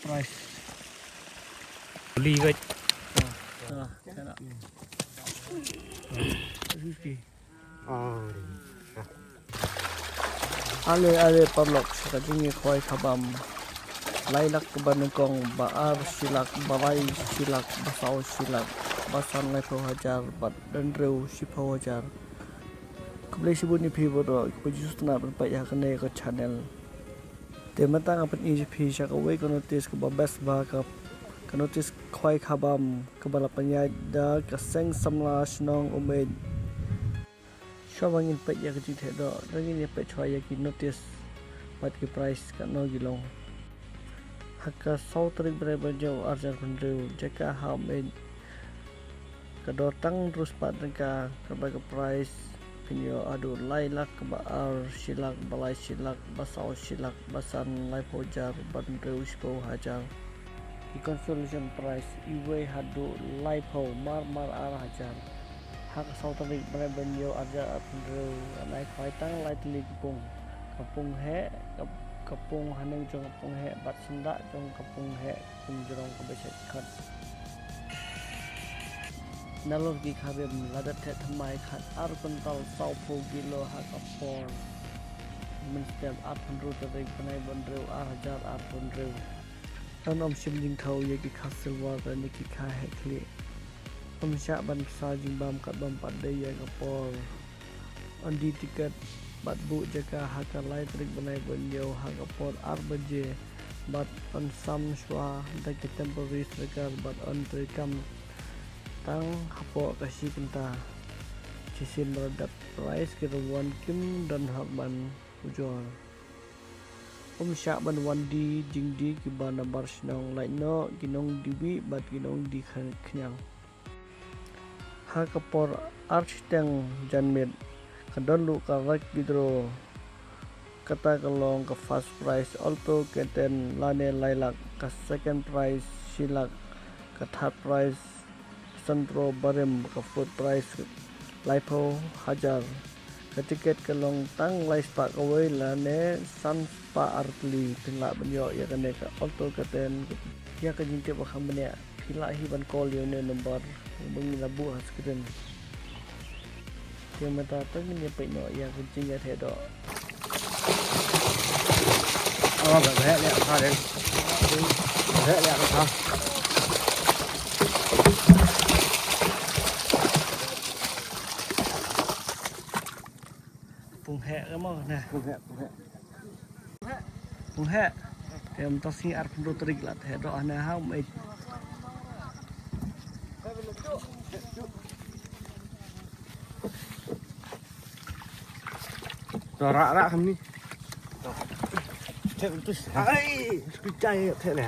price. Beli vậy. Thế nào? Ale pamlok sa kajingi khwai khabam. Lailak kebanengkong baar silak balai silak basau silak basan 30hajar bat dan reu 10hajar. Kembali sibuk ni pi bodo kepujus na berpaya kene ke channel. Tematang apa ni pi syak away ke notis ke babas ba ke notis khwai khabam ke balapanya da ke seng samla snong umed. Syawangin pek ya ke jing thedo dangin ya pek chwa ya ki notis bat ki price ka no gilong. Haka sautrik berapa jauh arjar pendeu jika hamen kedotang terus pat dengka berbagai price pinyo aduh lailak kebaar silak balai silak basau silak basan 10hajar bandreu 10hajar di consolation price iwe haduh laipo mar hajar hak sautrik berapa jauh arjar pendeu naik faitang lai teli kepung he kapung haneng jong kapung he bat sendak jong kapung he kapung jerong ke beset khat nalor gi khabem ladat the thamai khat ar kuntal sau pu kilo ha kapor min stem ar pendru tarik panai bandreu ar hajar ar pendreu tan om sim jing thau ye gi khasel wa ga ni ki kha he kli om sha ban sa jing bam kat bam pat de ye kapor on di tiket bat bu jaka haka lai trik banai banyo haka pot arbaje bat on sam shwa da ke temporary striker bat on trikam tang hapo kasi kenta cisin meradat price ke wan kim dan hakban ujol syak ban wan di jing di ki bana bar snong lai no ginong dibi bat ginong di khnyang haka por architeng janmet kadon lu karak gidro kata kalong ke first price Alto K10 ne3lak ke second price silak ke third price sentro barem ke fourth price 10hajar ke tiket kalong tang lai spak away lane san spa artli pinla banyo ya kene ke Alto K10 ya ke jingke bakam benya pila hiban call yo ne nomor bengila bu haskeden yang mata tu ni pek no yang kencing ya thedo Bahit lihat ha deh. Bahit lihat ha. pung he ke mau nah pung he tem to si ar pendru trik lat thedo ana ha mai Rak kami ni. Cek betul. Ai, sekejap tak leh.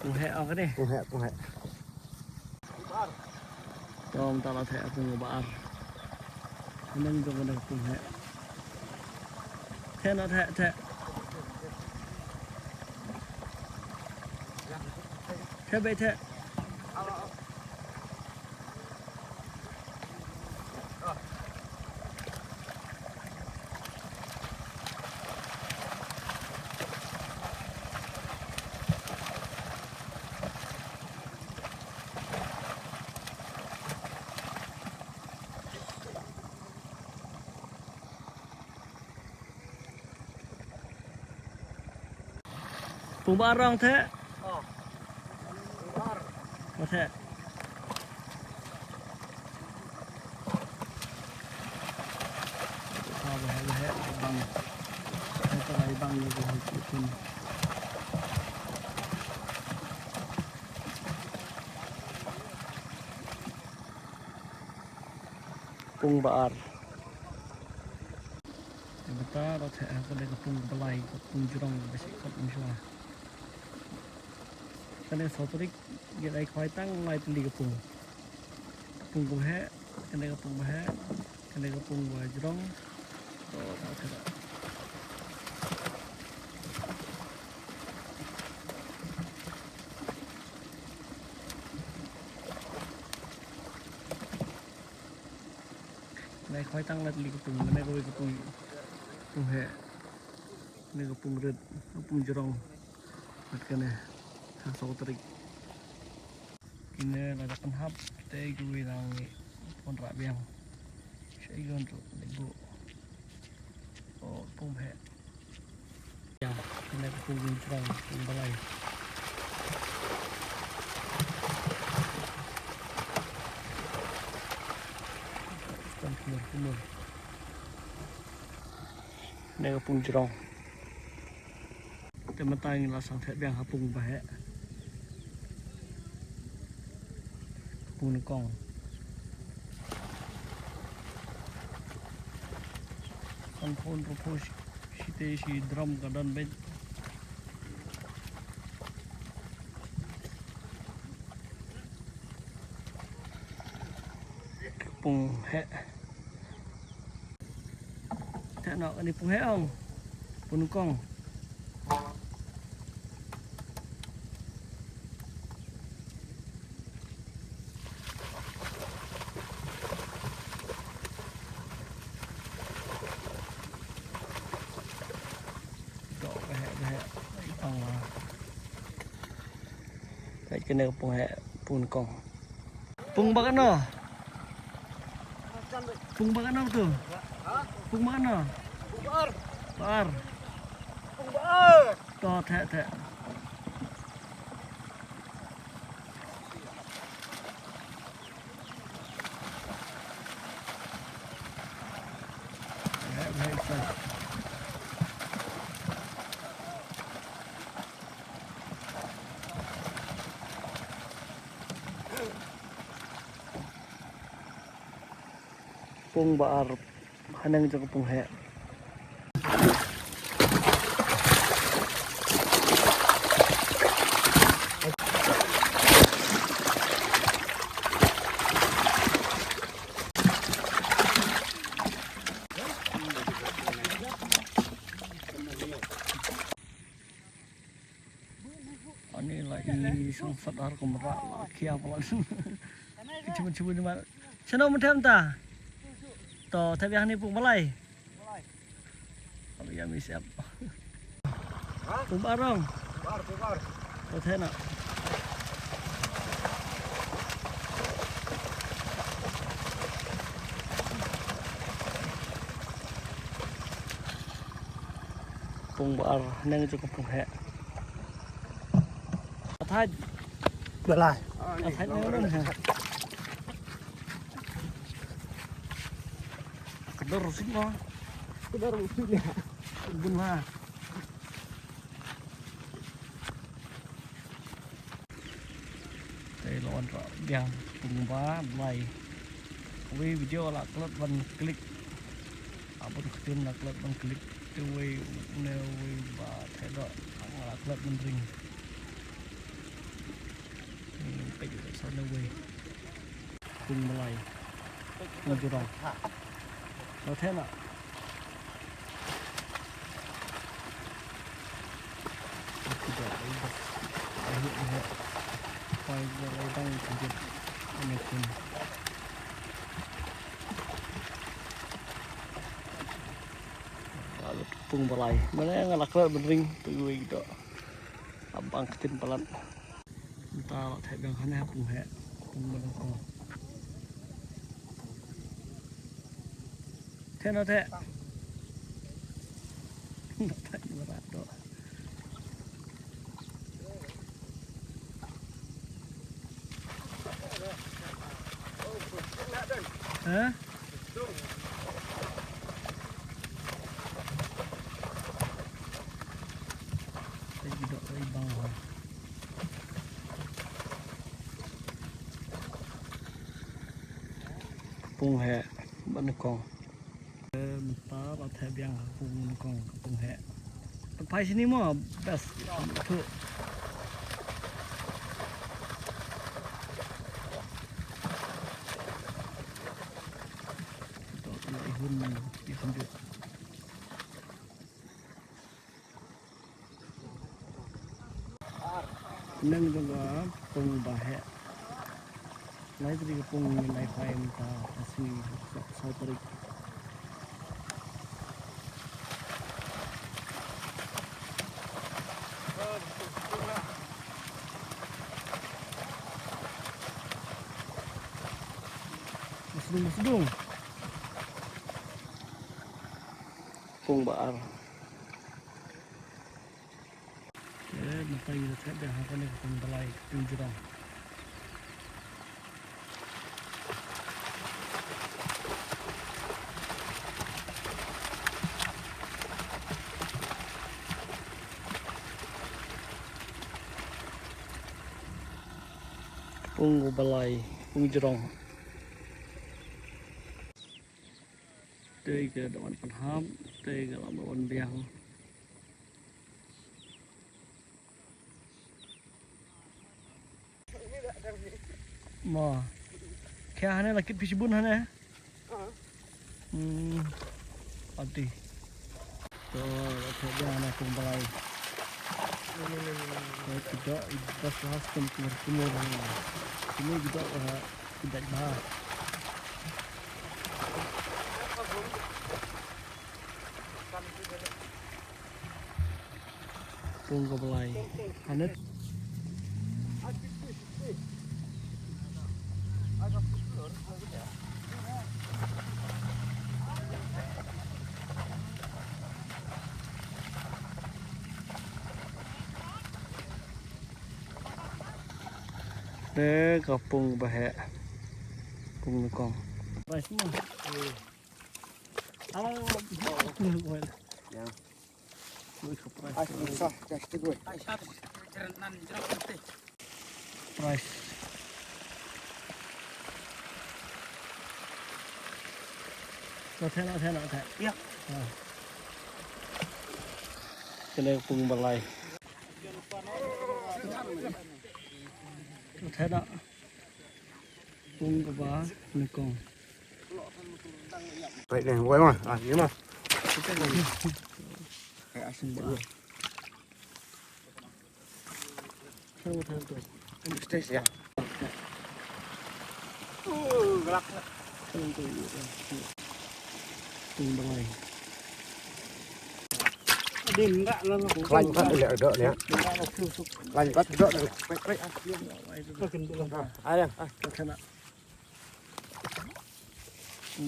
pung he au ke ni Pung he. tom ta la the pung bar nang jong nang pung he the no the be the pung barang the có thể sao về hệ bằng cái này bằng như vậy thì pung bar kita có thể có đây là pung balai pung jurong basic có pung jua cái này sau tới cái này khoai tăng lại từ pung pung he cái này pung he cái này pung jurong có thể này khói tăng lên đi cái pung này rồi cái pung hệ này cái pung rực pung jerong cái này hàng sâu trik ini là con hấp tây gue đang con rạ biang sẽ gần rồi để bộ pung hệ cái này cái pung jerong pung balai kumur này là pung jerongแต่มันตายเราสั่งแทบยังหาปรุงไปฮะปรุงในกล่องอันพนประโพชิเตชีดรัมกับดันเบนปรุงแฮะแทะเนาะอันนี้ปรุงแฮะอ่องปรุงในกล่องcái này pung hệ pun cong pung bagan no pung bagan no tu pung bagan no bar pung bar to thẹ thẹ pung bar hanang cho pung hệ ini lagi sang sadar kemerak kia apa lagi cuba ni mana channel macam ta to thay vì pung balai bây giờ mình sẽ pung bar không có thế nào pung bar nâng cho pung hệ thay balai thay nâng lên ha kedor rusik mah kedor rusik ya bun ha đây là con rọ biang cùng vá này với video là club văn click bên khuyên là club văn click tiêu way nêu và thay đổi là club văn ring bây giờ sau nêu way cùng này cùng chỗ đó nó thế nào quay ra đây đang thực hiện này cùng pung balai mana ngalak bên ring từ người đó abang ketin pelan ta thay bằng khả năng pung hệ pung bên con thế nó thế thay mà đạt đó hả cái gì đó đây bao hả pung hệ bên con ta vào thay biang pung con pung hệ phải sini mah best tu ihun được nâng cho nó pung bahit lấy cái pung này phải em ta asli sau tarik sedung pung bar matai kita dah akan ni pung balai tunjurang pung balai pung jurong đây cái đoạn phần hám đây cái đoạn biang mà kaya hane lakit pisibun hane adi to kerja hane pung balai tidak ibas bahas tempat timur ini juga tidak bahas pung balai hane để gặp pung bahit pung nó con rồi semua alo pung ya price nó thế iya cái này pung balai thế đó pung cái bá nó con vậy này quay mà nhớ mà cái asin bá theo tuổi stage ya theo tuổi pung balai đêm đã là lạnh phát để đỡ nhé lạnh phát đỡ được quay ai đây thế nào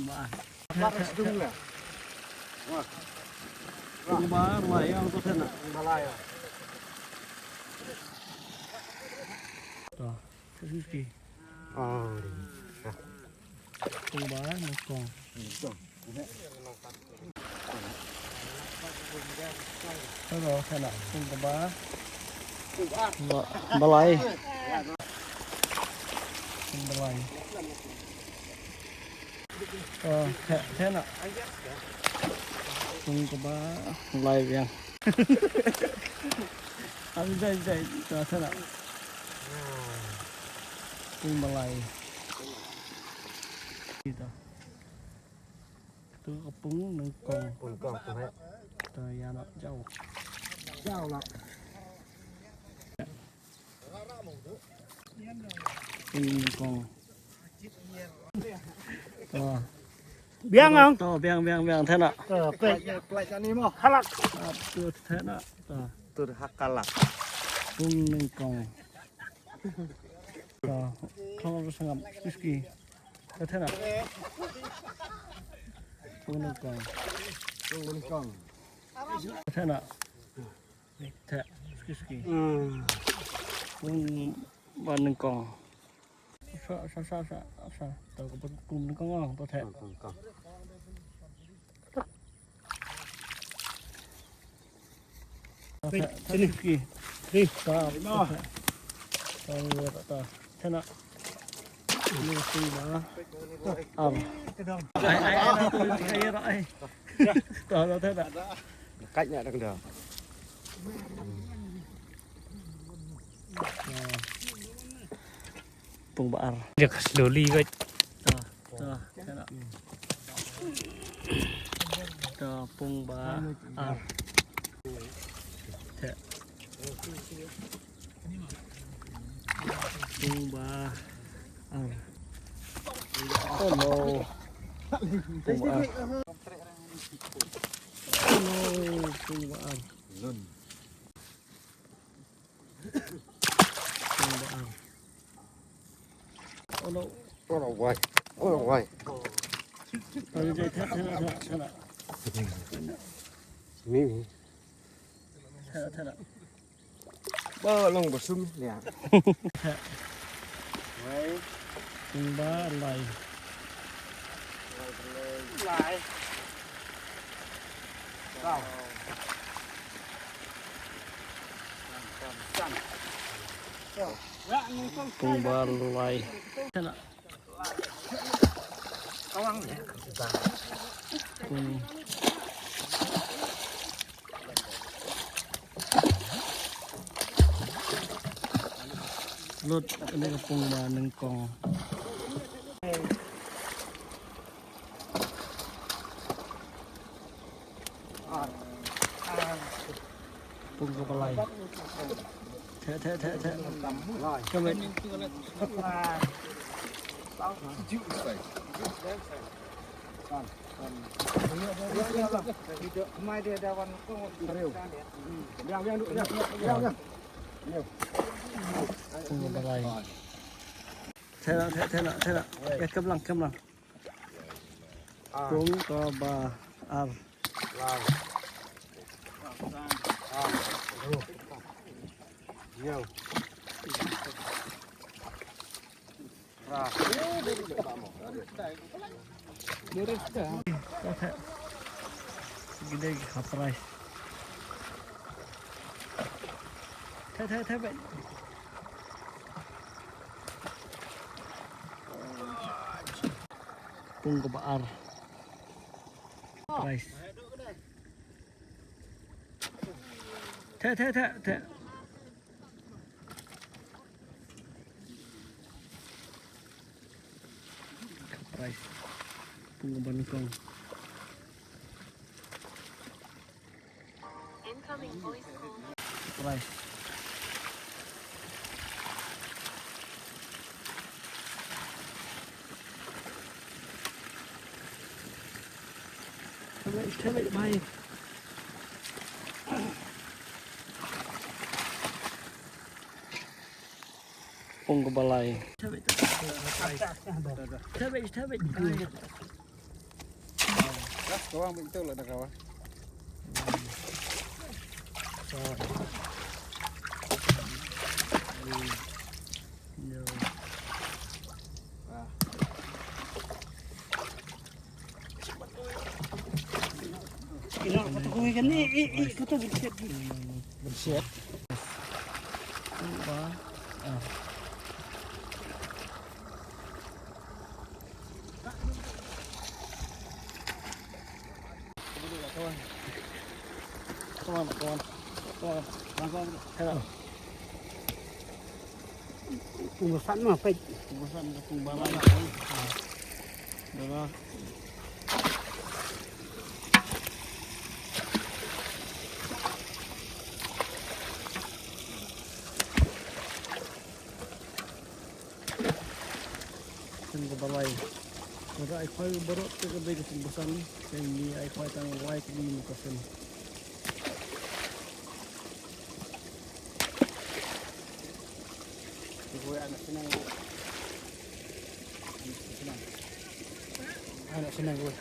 ba ba mày ăn có thế nào ba lai à đó cái gì con bá nó còn thế rồi thế nào con bá balai thế nào con bá balai vậy ăn dây thế nào con balai tôi có pung nâng con hết trời ya nó dao lắm con biang không to biang thế nào play cho anh mà halak tôi thế nào tôi hakalak pung nâng con không sang whisky thế nào pung nâng con thế nào thế whisky pung ban nâng con sao tao có cùng con ngon tao thế thế whisky đi tao thế nào ini sih bah ai rồi tao thế nào cách nhận được pung bar Lihat slowly guys. thế nào pung bar thế pung bar oh no pung bar oh no pung bar oh no Ôi quay Jadi thế Ini. Bơ lông bờ sung nè. Đấy. ba lại. Lại. Cao. Cùng ba lại. Thế nào? Cao ăn nhỉ? Cùng lột cái này là cùng ba nâng con. Cùng cái ba lại. Thế. Rồi. Cái bên Thật là chịu phải. Mai dia dah warna kau teriu. Yang. cùng cái ba lại. Thế nào. Cái cầm lăng. Cùng có ba ar. Wow. Nhiều. Ra. Gede khaprai. Thế vậy. Cùng có ba ar. Rice. Thế. Rice. Cùng ban con. Incoming voice call. Rice. Thế vậy bay. Cùng có ba lại. Thế vậy. Kau ang betul lah dah kawan. Bersiap. Come on. Thế nào? Cùng sẵn mà phải. Cùng ba lại. Được không? Cùng ba lại. Rồi ai khoai berot ke ke bagi sembusan. Ini ai khoai tang white di muka sen. Gue anak senang gue.